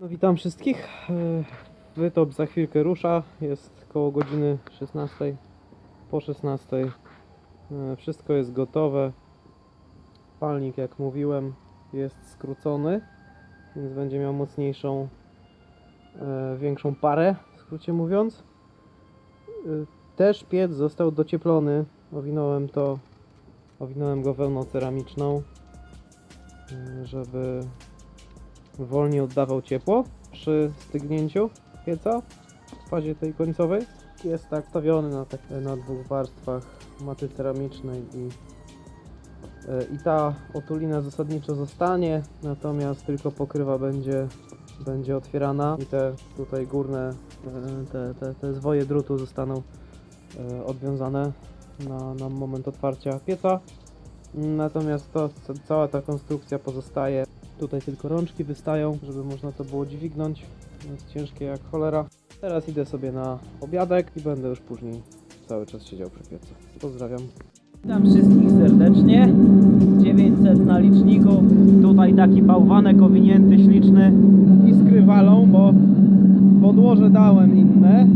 No, witam wszystkich. Wytop za chwilkę rusza. Jest koło godziny 16. Po 16. Wszystko jest gotowe. Palnik, jak mówiłem, jest skrócony, więc będzie miał mocniejszą, większą parę, w skrócie mówiąc. Też piec został docieplony. Owinąłem go wełną ceramiczną, żeby wolniej oddawał ciepło przy stygnięciu pieca w fazie tej końcowej. Jest tak stawiony na dwóch warstwach maty ceramicznej i ta otulina zasadniczo zostanie, natomiast tylko pokrywa będzie otwierana i te tutaj górne te zwoje drutu zostaną odwiązane na moment otwarcia pieca. Natomiast cała ta konstrukcja pozostaje. Tutaj tylko rączki wystają, żeby można to było dźwignąć. Jest ciężkie jak cholera. Teraz idę sobie na obiadek i będę już później cały czas siedział przy piecu. Pozdrawiam. Witam wszystkich serdecznie. 900 na liczniku. Tutaj taki bałwanek owinięty, śliczny. Iskry walą, bo podłoże dałem inne.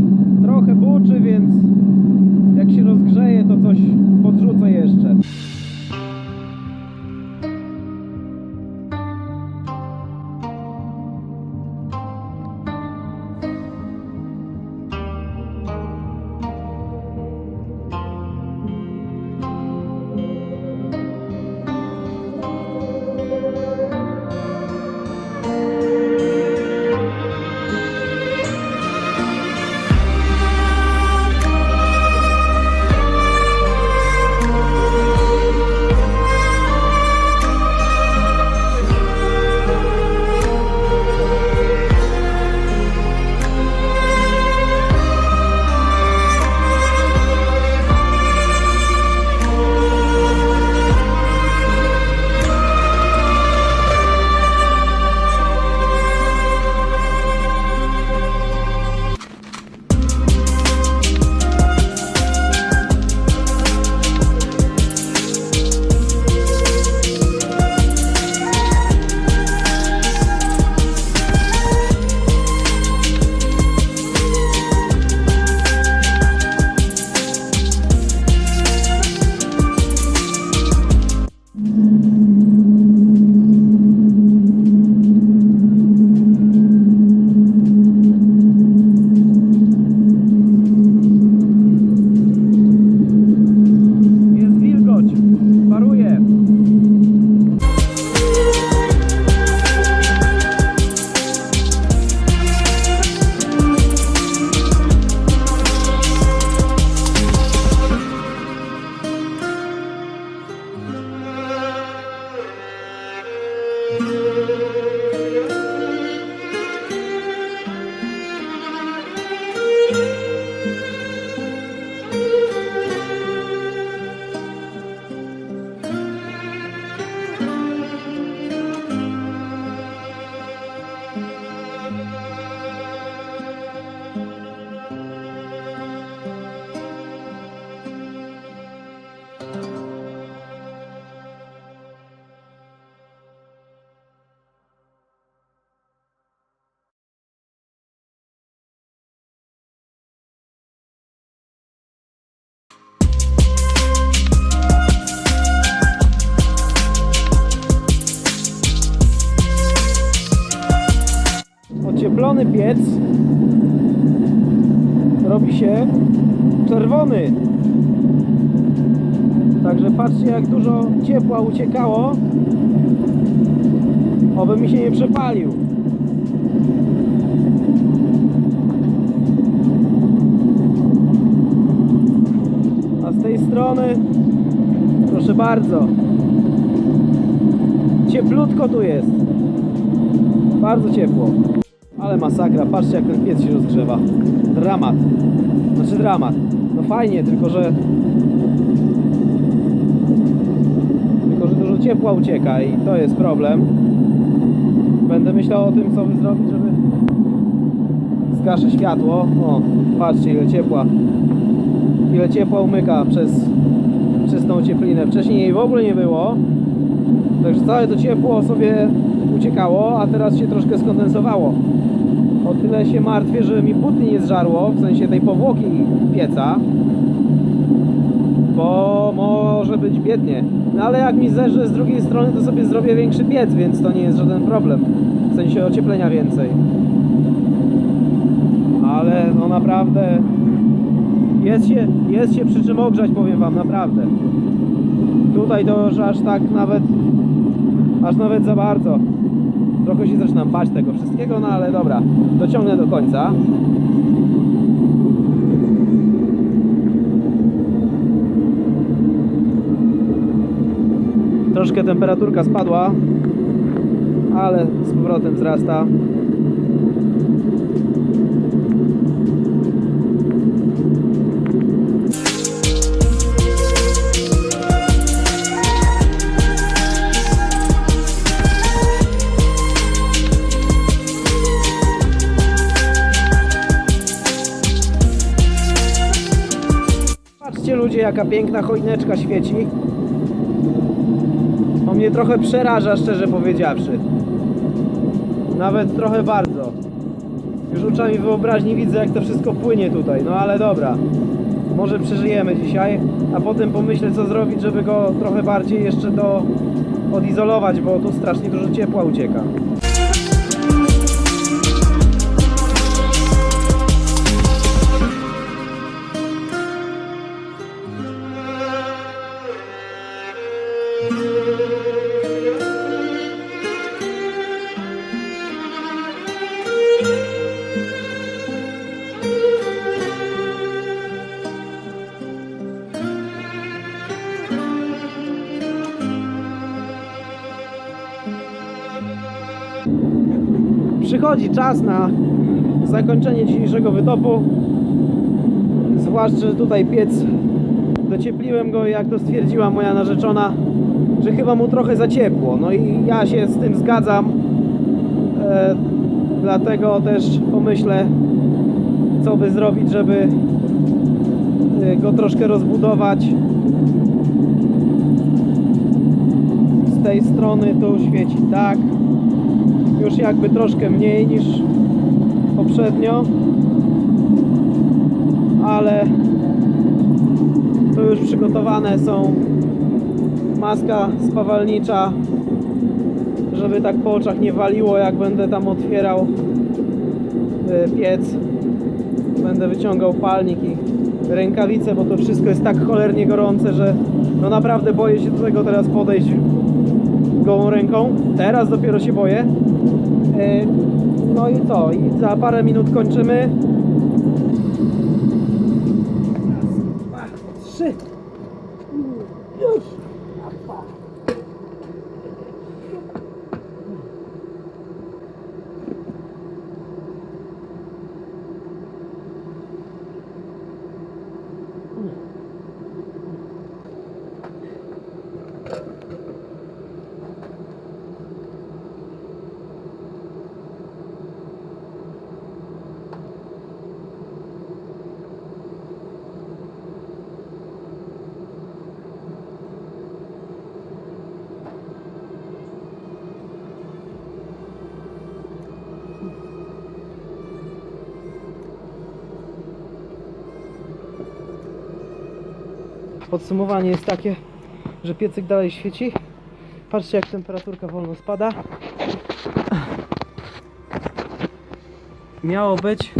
Trochę buczy, więc jak się rozgrzeje, to coś podrzucę jeszcze. Ocieplony piec robi się czerwony. Także patrzcie, jak dużo ciepła uciekało, oby mi się nie przepalił. A z tej strony, proszę bardzo, cieplutko tu jest. Bardzo ciepło. Ale masakra, patrzcie, jak ten piec się rozgrzewa. Dramat. Znaczy dramat. No fajnie, tylko że dużo ciepła ucieka i to jest problem. Będę myślał o tym, co by zrobić, żeby... Zgaszę światło. O, patrzcie, ile ciepła umyka przez tą cieplinę. Wcześniej jej w ogóle nie było. Także całe to ciepło sobie uciekało, a teraz się troszkę skondensowało. O tyle się martwię, że mi butni nie zżarło, w sensie tej powłoki pieca, bo może być biednie. No ale jak mi zerze z drugiej strony, to sobie zrobię większy piec, więc to nie jest żaden problem. W sensie ocieplenia więcej. Ale no naprawdę jest się przy czym ogrzać, powiem wam, naprawdę. Tutaj to już aż nawet za bardzo. Trochę się zaczynam bać tego wszystkiego, no ale dobra, dociągnę do końca. Troszkę temperaturka spadła, ale z powrotem wzrasta. Patrzcie ludzie, jaka piękna choineczka świeci. To mnie trochę przeraża, szczerze powiedziawszy. Nawet trochę bardzo. Już oczami wyobraźni widzę, jak to wszystko płynie tutaj. No ale dobra. Może przeżyjemy dzisiaj, a potem pomyślę, co zrobić, żeby go trochę bardziej jeszcze odizolować, bo tu strasznie dużo ciepła ucieka. Przychodzi czas na zakończenie dzisiejszego wytopu. Zwłaszcza, że tutaj piec, dociepliłem go, jak to stwierdziła moja narzeczona, że chyba mu trochę za ciepło. No i ja się z tym zgadzam. Dlatego też pomyślę, co by zrobić, żeby go troszkę rozbudować. Z tej strony tu świeci tak. Już jakby troszkę mniej niż poprzednio, ale tu już przygotowane są maska spawalnicza, żeby tak po oczach nie waliło, jak będę tam otwierał piec. Będę wyciągał palnik i rękawice, bo to wszystko jest tak cholernie gorące, że no naprawdę boję się do tego teraz podejść gołą ręką. Teraz dopiero się boję. No i co? I za parę minut kończymy. 3. Już. Podsumowanie jest takie, że piecyk dalej świeci. Patrzcie, jak temperaturka wolno spada. Miało być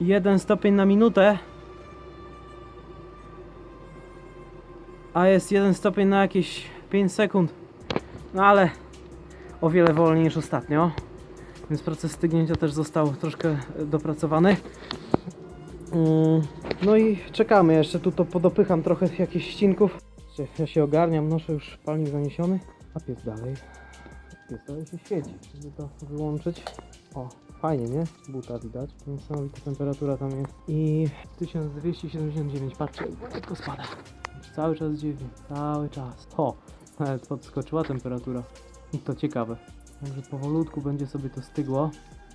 1 stopień na minutę, a jest 1 stopień na jakieś 5 sekund. No ale o wiele wolniej niż ostatnio, więc proces stygnięcia też został troszkę dopracowany. No i czekamy, jeszcze tu to podopycham trochę jakichś ścinków. Ja się ogarniam, noszę już palnik zaniesiony, a piec dalej się świeci. Żeby to wyłączyć. O, fajnie, nie? Buta widać. Niesamowita temperatura tam jest. I 1279, patrzcie, jak tylko spada. Cały czas dziwnie, cały czas. O, nawet podskoczyła temperatura. I to ciekawe. Także powolutku będzie sobie to stygło.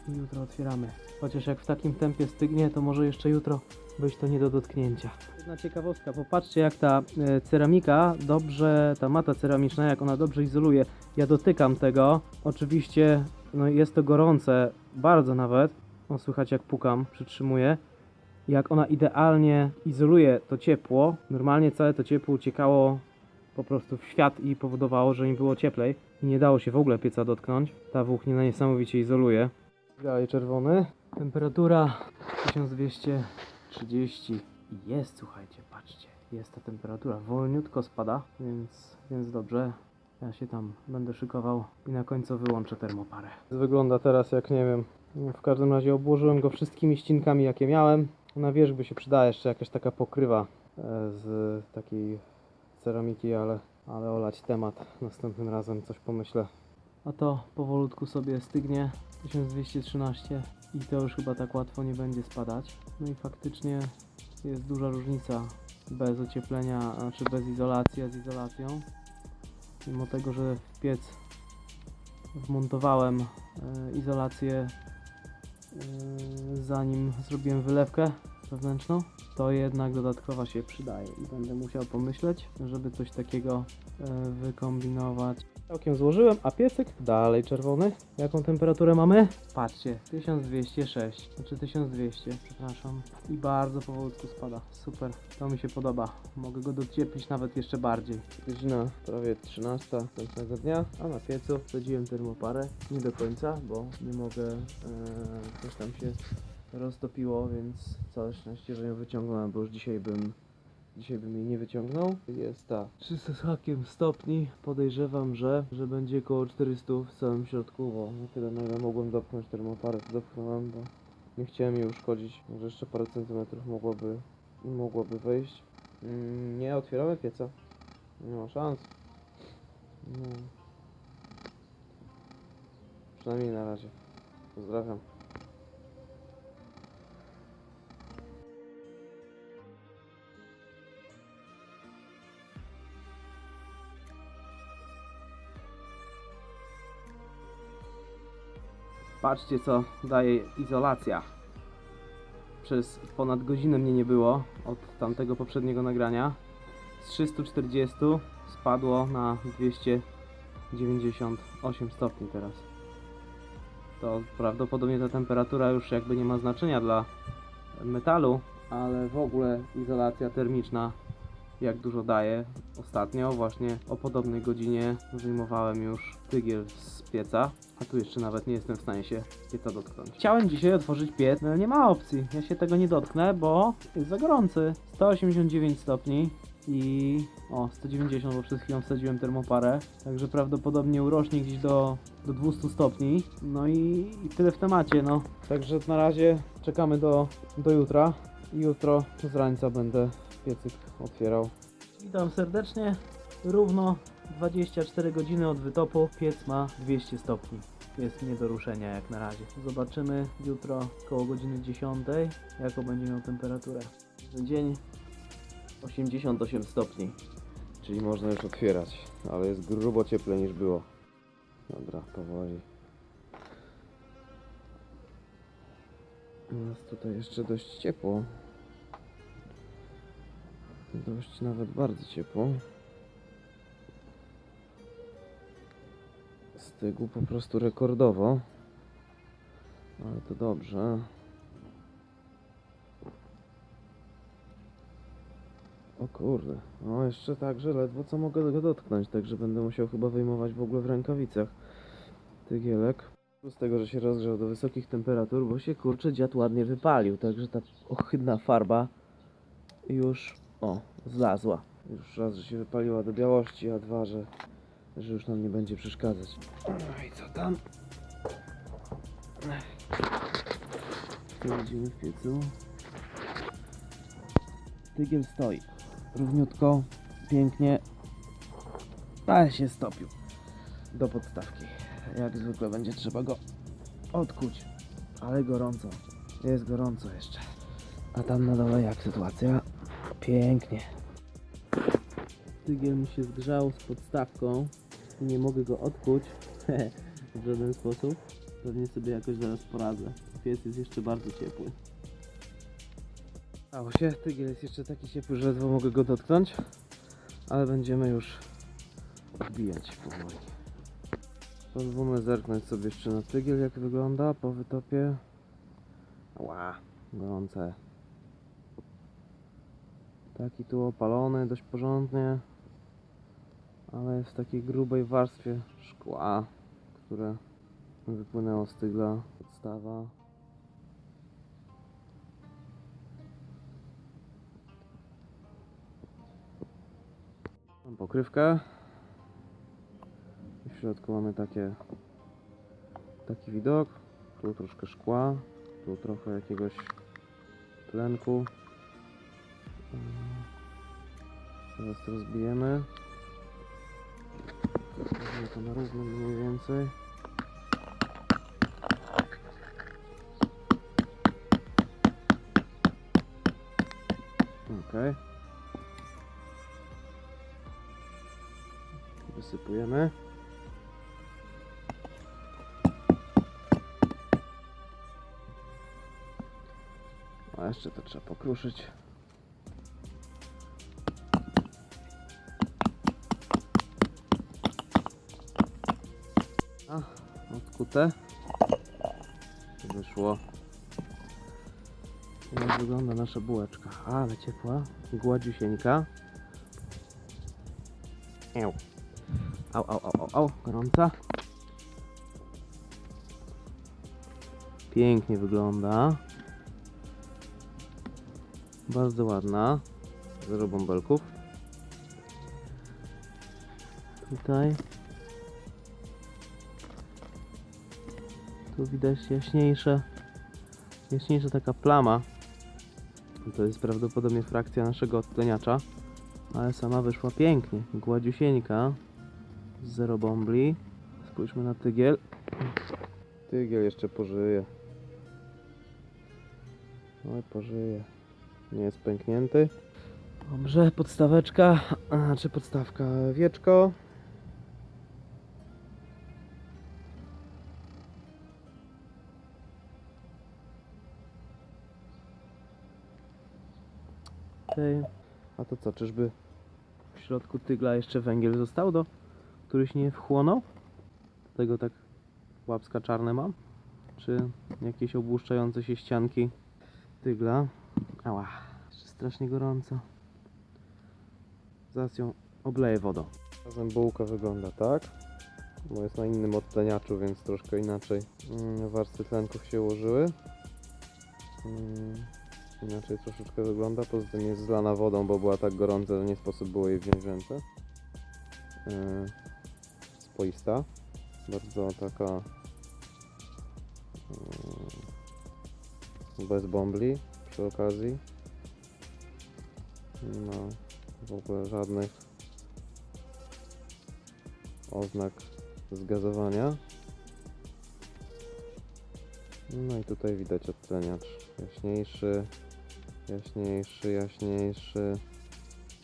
i jutro otwieramy. Chociaż jak w takim tempie stygnie, to może jeszcze jutro być to nie do dotknięcia. Jedna ciekawostka, popatrzcie jak ta ceramika dobrze, ta mata ceramiczna, jak ona dobrze izoluje. Ja dotykam tego, oczywiście no jest to gorące, bardzo nawet. O, słychać jak pukam, przytrzymuję. Jak ona idealnie izoluje to ciepło, normalnie całe to ciepło uciekało po prostu w świat i powodowało, że mi było cieplej. I nie dało się w ogóle pieca dotknąć. Ta włóknina niesamowicie izoluje. Dalej czerwony. Temperatura 1230. Jest, słuchajcie, patrzcie. Jest ta temperatura. Wolniutko spada, więc dobrze. Ja się tam będę szykował i na końcu wyłączę termoparę. Wygląda teraz jak nie wiem. W każdym razie obłożyłem go wszystkimi ścinkami jakie miałem. Na wierzch by się przydała jeszcze jakaś taka pokrywa z takiej ceramiki, ale olać temat. Następnym razem coś pomyślę. A to powolutku sobie stygnie. 1213 i to już chyba tak łatwo nie będzie spadać. No i faktycznie jest duża różnica bez ocieplenia, znaczy bez izolacji, a z izolacją. Mimo tego, że w piec wmontowałem izolację zanim zrobiłem wylewkę wewnętrzną, to jednak dodatkowa się przydaje i będę musiał pomyśleć, żeby coś takiego wykombinować. Całkiem złożyłem, a piecyk dalej czerwony. Jaką temperaturę mamy? Patrzcie, 1206, znaczy 1200, przepraszam. I bardzo powolutku spada. Super, to mi się podoba. Mogę go docieplić nawet jeszcze bardziej. Godzina prawie 13 następnego dnia, a na piecu wsadziłem termoparę. Nie do końca, bo nie mogę, coś tam się roztopiło, więc całe szczęście, że ją wyciągnąłem, bo już dzisiaj bym jej nie wyciągnął. Jest ta 300 z hakiem stopni. Podejrzewam, że będzie około 400 w samym środku, bo na tyle na ile mogłem dopchnąć termoparę, to dopchnąłem, bo nie chciałem jej uszkodzić. Może jeszcze parę centymetrów mogłoby wejść. Nie otwieramy pieca. Nie ma szans. No. Przynajmniej na razie. Pozdrawiam. Patrzcie co daje izolacja. Przez ponad godzinę mnie nie było od tamtego poprzedniego nagrania. Z 340 spadło na 298 stopni teraz. To prawdopodobnie ta temperatura już jakby nie ma znaczenia dla metalu, ale w ogóle izolacja termiczna jak dużo daje. Ostatnio właśnie o podobnej godzinie wyjmowałem już tygiel z pieca, a tu jeszcze nawet nie jestem w stanie się pieca dotknąć. Chciałem dzisiaj otworzyć piec, no ale nie ma opcji. Ja się tego nie dotknę, bo jest za gorący. 189 stopni i 190, bo przed chwilą wsadziłem termoparę, także prawdopodobnie urośnie gdzieś do 200 stopni. No i tyle w temacie, no. Także na razie czekamy do jutra i jutro z rańca będę piecyk otwierał. Witam serdecznie. Równo 24 godziny od wytopu. Piec ma 200 stopni. Jest nie do ruszenia jak na razie. Zobaczymy jutro koło godziny 10, jaką będzie miał temperaturę. Dzień 88 stopni. Czyli można już otwierać, ale jest grubo cieplej niż było. Dobra, powoli. Jest tutaj jeszcze dość ciepło. Dość nawet bardzo ciepło. Stygł po prostu rekordowo. Ale to dobrze. O kurde, no jeszcze tak, że ledwo co mogę go dotknąć, także będę musiał chyba wyjmować w ogóle w rękawicach tygielek. Z tego, że się rozgrzał do wysokich temperatur, bo się kurczę dziad ładnie wypalił, także ta ohydna farba już, zlazła. Już raz, że się wypaliła do białości, a dwa, że już nam nie będzie przeszkadzać. No i co tam? Wchodzimy w piecu. Tygiel stoi. Równiutko, pięknie, ale się stopił do podstawki. Jak zwykle będzie trzeba go odkuć, ale gorąco, jest gorąco jeszcze. A tam na dole jak sytuacja? Pięknie. Tygiel mi się zgrzał z podstawką i nie mogę go odkuć w żaden sposób. Pewnie sobie jakoś zaraz poradzę. Piec jest jeszcze bardzo ciepły. A się, tygiel jest jeszcze taki ciepły, że ledwo mogę go dotknąć. Ale będziemy już wbijać powoli. Pozwólmy zerknąć sobie jeszcze na tygiel, jak wygląda po wytopie. Ła, gorące. Taki tu opalony dość porządnie, ale jest w takiej grubej warstwie szkła, które wypłynęło z tygla. Podstawa. Mam pokrywkę. W środku mamy taki widok. Tu troszkę szkła, tu trochę jakiegoś tlenku. Teraz to rozbijemy. Zostawimy to na równo mniej więcej. Ok. Wysypujemy. A jeszcze to trzeba pokruszyć. A, odkute. Wyszło. Jak wygląda nasza bułeczka? Ale ciepła, gładziusieńka. Eł. Au, gorąca. Pięknie wygląda. Bardzo ładna. Zero bąbelków. Tutaj. Tu widać jaśniejsza taka plama. To jest prawdopodobnie frakcja naszego odtleniacza. Ale sama wyszła pięknie. Gładziusieńka. Zero bombli. Spójrzmy na tygiel. Tygiel jeszcze pożyje. Oj, pożyje. Nie jest pęknięty. Dobrze, podstaweczka. Czy podstawka? Wieczko. Okay. A to co, czyżby w środku tygla jeszcze węgiel został, który się nie wchłonął? Dlatego tak łapska czarne mam? Czy jakieś obłuszczające się ścianki tygla? Ała, jeszcze strasznie gorąco. Zaraz ją obleję wodą. Razem bułka wygląda tak, bo jest na innym odtleniaczu, więc troszkę inaczej warstwy tlenków się ułożyły. Inaczej troszeczkę wygląda, poza tym jest zlana wodą, bo była tak gorąca, że nie sposób było jej wziąć w ręce. Spoista, bardzo taka bez bombli przy okazji. No, w ogóle żadnych oznak zgazowania. No i tutaj widać odtleniacz jaśniejszy, jaśniejszy,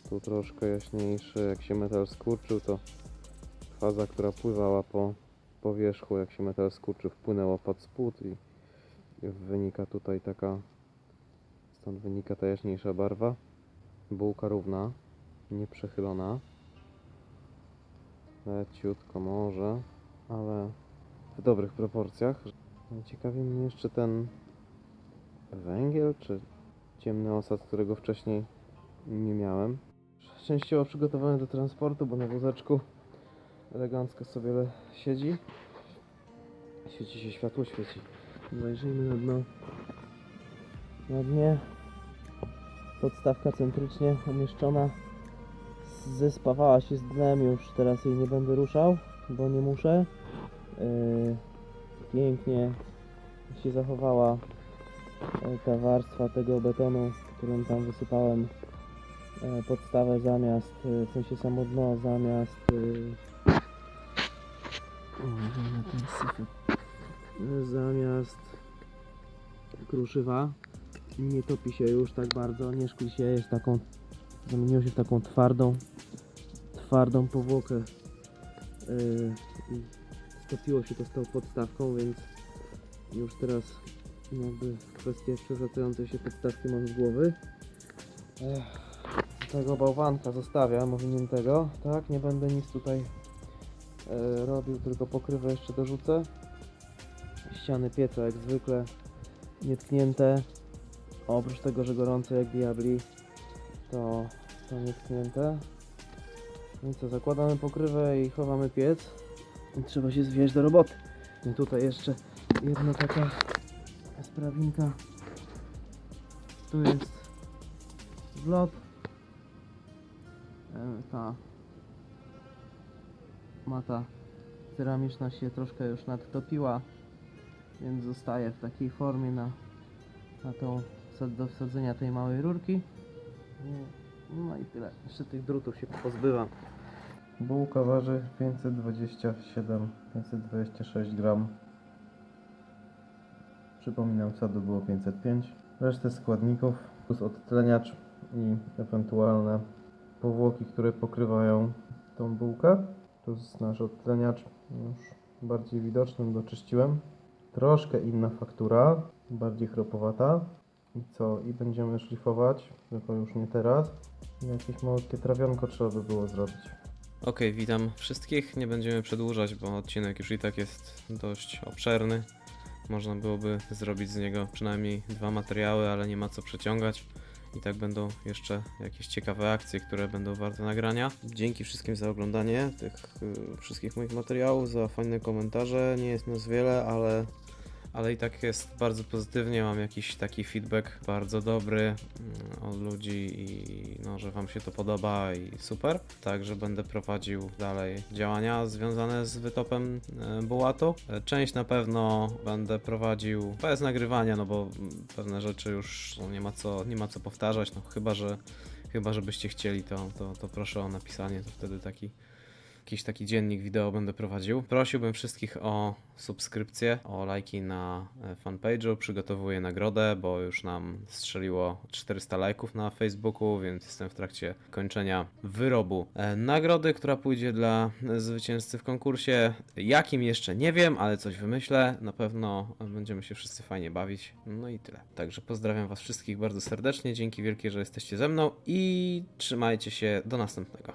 tu troszkę jaśniejszy. Jak się metal skurczył, to faza, która pływała po wierzchu, jak się metal skurczył, wpłynęła pod spód i wynika tutaj stąd wynika ta jaśniejsza barwa. Bułka równa, nieprzechylona, leciutko może, ale w dobrych proporcjach. Ciekawi mnie jeszcze ten węgiel, czy ciemny osad, którego wcześniej nie miałem. Częściowo przygotowany do transportu, bo na wózeczku elegancko sobie siedzi. Świeci się, światło świeci. Zajrzyjmy na dno. Na dnie podstawka centrycznie umieszczona zespawała się z dnem, już teraz jej nie będę ruszał, bo nie muszę. Pięknie się zachowała ta warstwa tego betonu, którym tam wysypałem podstawę zamiast, w sensie samo dno zamiast zamiast kruszywa. Nie topi się już tak bardzo, nie szkli się, jest taką, zamieniło się w taką twardą powłokę i stopiło się to z tą podstawką, więc już teraz jakby kwestie przewracającej się podstawki mam z głowy. Tego bałwanka zostawiam owiniętego, tak? Nie będę nic tutaj robił, tylko pokrywę jeszcze dorzucę. Ściany pieca jak zwykle nietknięte. Oprócz tego, że gorące jak diabli, to nietknięte. No i co, zakładamy pokrywę i chowamy piec. I trzeba się zwijać do roboty. I tutaj jeszcze jedna taka sprawinka. Tu jest zlot. Ta mata ceramiczna się troszkę już nadtopiła, więc zostaje w takiej formie na tą do wsadzenia tej małej rurki. No i tyle. Jeszcze tych drutów się pozbywam. Bułka waży 526 gram. Przypominam, sadu było 505. Resztę składników plus odtleniacz i ewentualne powłoki, które pokrywają tą bułkę. To jest nasz odtleniacz, już bardziej widoczny, doczyściłem. Troszkę inna faktura, bardziej chropowata. I co? I będziemy szlifować, tylko już nie teraz. I jakieś malutkie trawionko trzeba by było zrobić. Okej, witam wszystkich. Nie będziemy przedłużać, bo odcinek już i tak jest dość obszerny. Można byłoby zrobić z niego przynajmniej 2 materiały, ale nie ma co przeciągać. I tak będą jeszcze jakieś ciekawe akcje, które będą warte nagrania. Dzięki wszystkim za oglądanie tych wszystkich moich materiałów, za fajne komentarze. Nie jest nas wiele, ale i tak jest bardzo pozytywnie. Mam jakiś taki feedback bardzo dobry od ludzi i no, że Wam się to podoba i super. Także będę prowadził dalej działania związane z wytopem bułatu. Część na pewno będę prowadził bez nagrywania, no bo pewne rzeczy już no, nie ma co powtarzać, no chyba że byście chcieli, to proszę o napisanie, to wtedy jakiś taki dziennik wideo będę prowadził. Prosiłbym wszystkich o subskrypcję, o lajki na fanpage'u. Przygotowuję nagrodę, bo już nam strzeliło 400 lajków na Facebooku, więc jestem w trakcie kończenia wyrobu nagrody, która pójdzie dla zwycięzcy w konkursie. Jakim jeszcze nie wiem, ale coś wymyślę. Na pewno będziemy się wszyscy fajnie bawić. No i tyle. Także pozdrawiam Was wszystkich bardzo serdecznie. Dzięki wielkie, że jesteście ze mną i trzymajcie się. Do następnego.